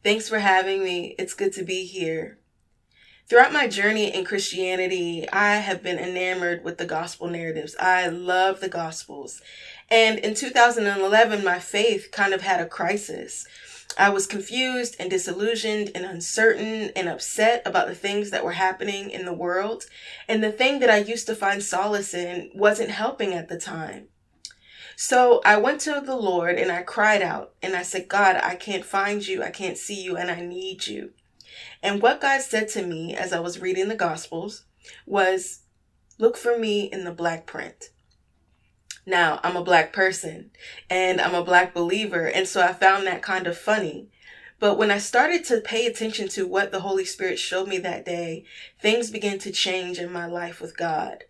Thanks for having me. It's good to be here. Throughout my journey in Christianity, I have been enamored with the gospel narratives. I love the gospels. And in 2011, my faith kind of had a crisis. I was confused and disillusioned and uncertain and upset about the things that were happening in the world. And the thing that I used to find solace in wasn't helping at the time. So I went to the Lord and I cried out and I said, God, I can't find you. I can't see you and I need you. And what God said to me as I was reading the Gospels was, look for me in the black print. Now, I'm a black person and I'm a black believer. And so I found that kind of funny. But when I started to pay attention to what the Holy Spirit showed me that day, things began to change in my life with God.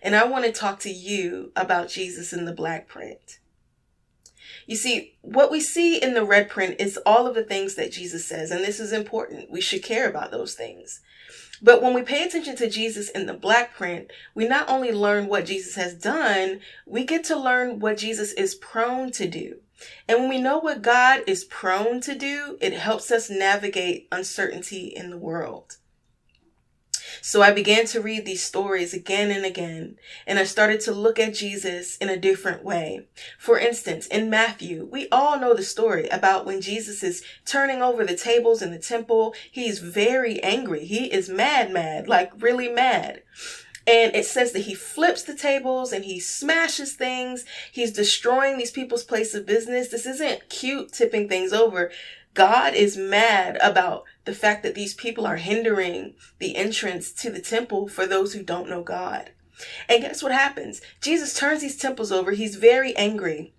And I want to talk to you about Jesus in the black print. You see, what we see in the red print is all of the things that Jesus says, and this is important. We should care about those things. But when we pay attention to Jesus in the black print, we not only learn what Jesus has done, we get to learn what Jesus is prone to do. And when we know what God is prone to do, it helps us navigate uncertainty in the world. So I began to read these stories again and again, and I started to look at Jesus in a different way. For instance, in Matthew, we all know the story about when Jesus is turning over the tables in the temple. He's very angry. He is mad, like really mad. And it says that he flips the tables and he smashes things. He's destroying these people's place of business. This isn't cute tipping things over. God is mad about the fact that these people are hindering the entrance to the temple for those who don't know God. And guess what happens? Jesus turns these temples over. He's very angry.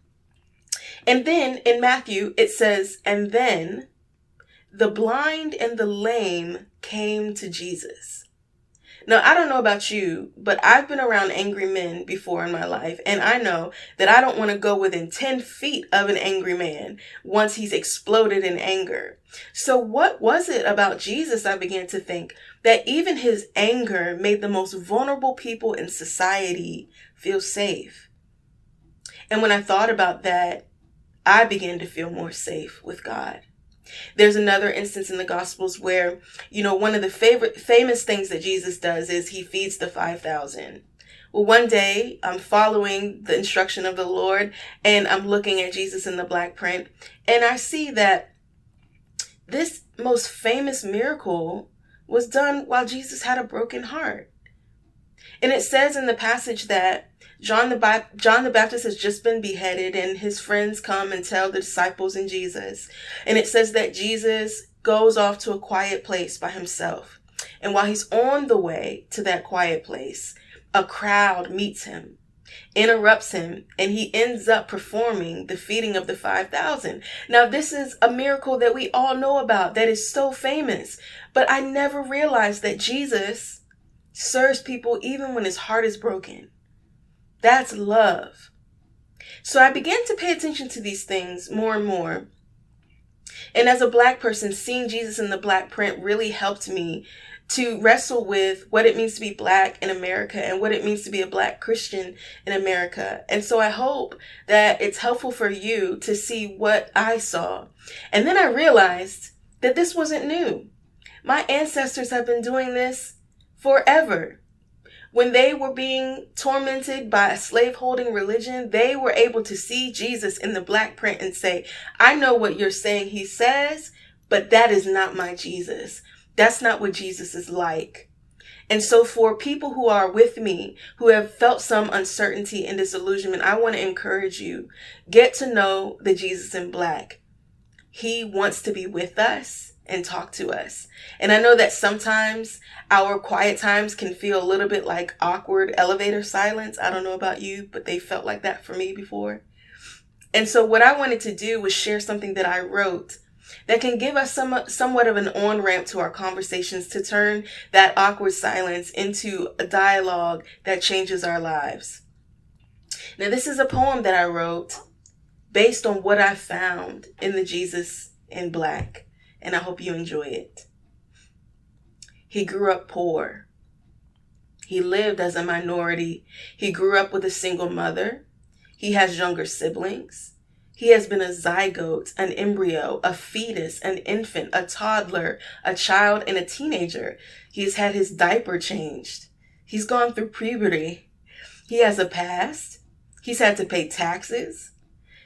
And then in Matthew, it says, and then the blind and the lame came to Jesus. Now, I don't know about you, but I've been around angry men before in my life, and I know that I don't want to go within 10 feet of an angry man once he's exploded in anger. So what was it about Jesus, I began to think, that even his anger made the most vulnerable people in society feel safe? And when I thought about that, I began to feel more safe with God. There's another instance in the Gospels where, one of the famous things that Jesus does is he feeds the 5,000. Well, one day I'm following the instruction of the Lord and I'm looking at Jesus in the black print, and I see that this most famous miracle was done while Jesus had a broken heart. And it says in the passage that John the Baptist has just been beheaded and his friends come and tell the disciples and Jesus. And it says that Jesus goes off to a quiet place by himself. And while he's on the way to that quiet place, a crowd meets him, interrupts him, and he ends up performing the feeding of the 5,000. Now, this is a miracle that we all know about that is so famous. But I never realized that Jesus serves people even when his heart is broken. That's love. So I began to pay attention to these things more and more. And as a black person, seeing Jesus in the black print really helped me to wrestle with what it means to be black in America and what it means to be a black Christian in America. And so I hope that it's helpful for you to see what I saw. And then I realized that this wasn't new. My ancestors have been doing this forever. When they were being tormented by a slave-holding religion, they were able to see Jesus in the black print and say, I know what you're saying he says, but that is not my Jesus. That's not what Jesus is like. And so for people who are with me, who have felt some uncertainty and disillusionment, I want to encourage you, get to know the Jesus in black. He wants to be with us and talk to us. And I know that sometimes our quiet times can feel a little bit like awkward elevator silence. I don't know about you, but they felt like that for me before. And so what I wanted to do was share something that I wrote that can give us somewhat of an on-ramp to our conversations to turn that awkward silence into a dialogue that changes our lives. Now, this is a poem that I wrote based on what I found in the Jesus in black, and I hope you enjoy it. He grew up poor. He lived as a minority. He grew up with a single mother. He has younger siblings. He has been a zygote, an embryo, a fetus, an infant, a toddler, a child, and a teenager. He has had his diaper changed. He's gone through puberty. He has a past. He's had to pay taxes.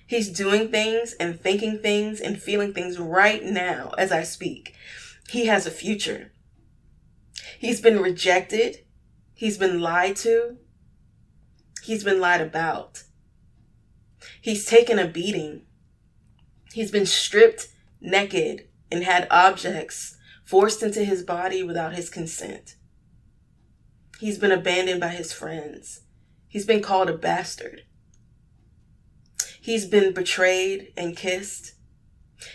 He's doing things and thinking things and feeling things right now as I speak. He has a future. He's been rejected. He's been lied to. He's been lied about. He's taken a beating. He's been stripped naked and had objects forced into his body without his consent. He's been abandoned by his friends. He's been called a bastard. He's been betrayed and kissed.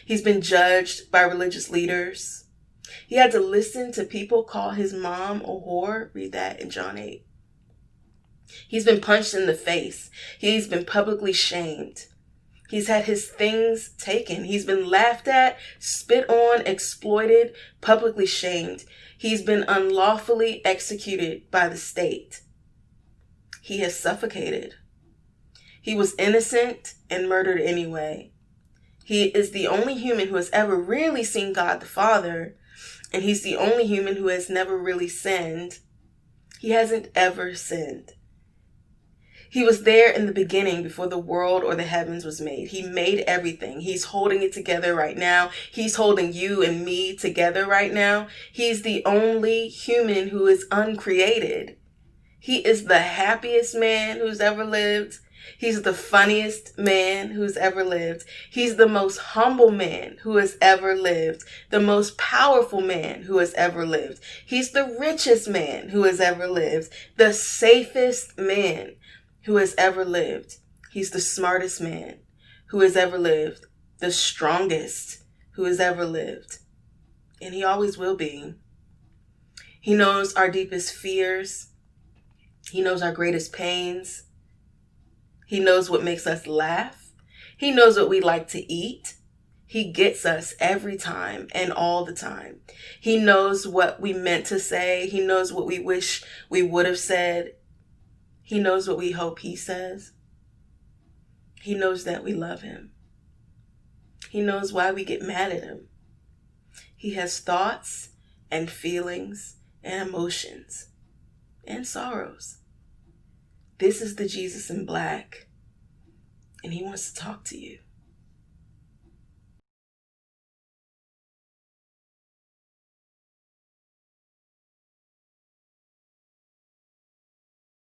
He's been judged by religious leaders. He had to listen to people call his mom a whore. Read that in John 8. He's been punched in the face. He's been publicly shamed. He's had his things taken. He's been laughed at, spit on, exploited, publicly shamed. He's been unlawfully executed by the state. He has suffocated. He was innocent and murdered anyway. He is the only human who has ever really seen God the Father, and he's the only human who has never really sinned. He hasn't ever sinned. He was there in the beginning before the world or the heavens was made. He made everything. He's holding it together right now. He's holding you and me together right now. He's the only human who is uncreated. He is the happiest man who's ever lived. He's the funniest man who's ever lived. He's the most humble man who has ever lived. The most powerful man who has ever lived. He's the richest man who has ever lived. The safest man who has ever lived. He's the smartest man who has ever lived. The strongest who has ever lived. And he always will be. He knows our deepest fears. He knows our greatest pains. He knows what makes us laugh. He knows what we like to eat. He gets us every time and all the time. He knows what we meant to say. He knows what we wish we would have said. He knows what we hope he says. He knows that we love him. He knows why we get mad at him. He has thoughts and feelings and emotions and sorrows. This is the Jesus in black, and he wants to talk to you.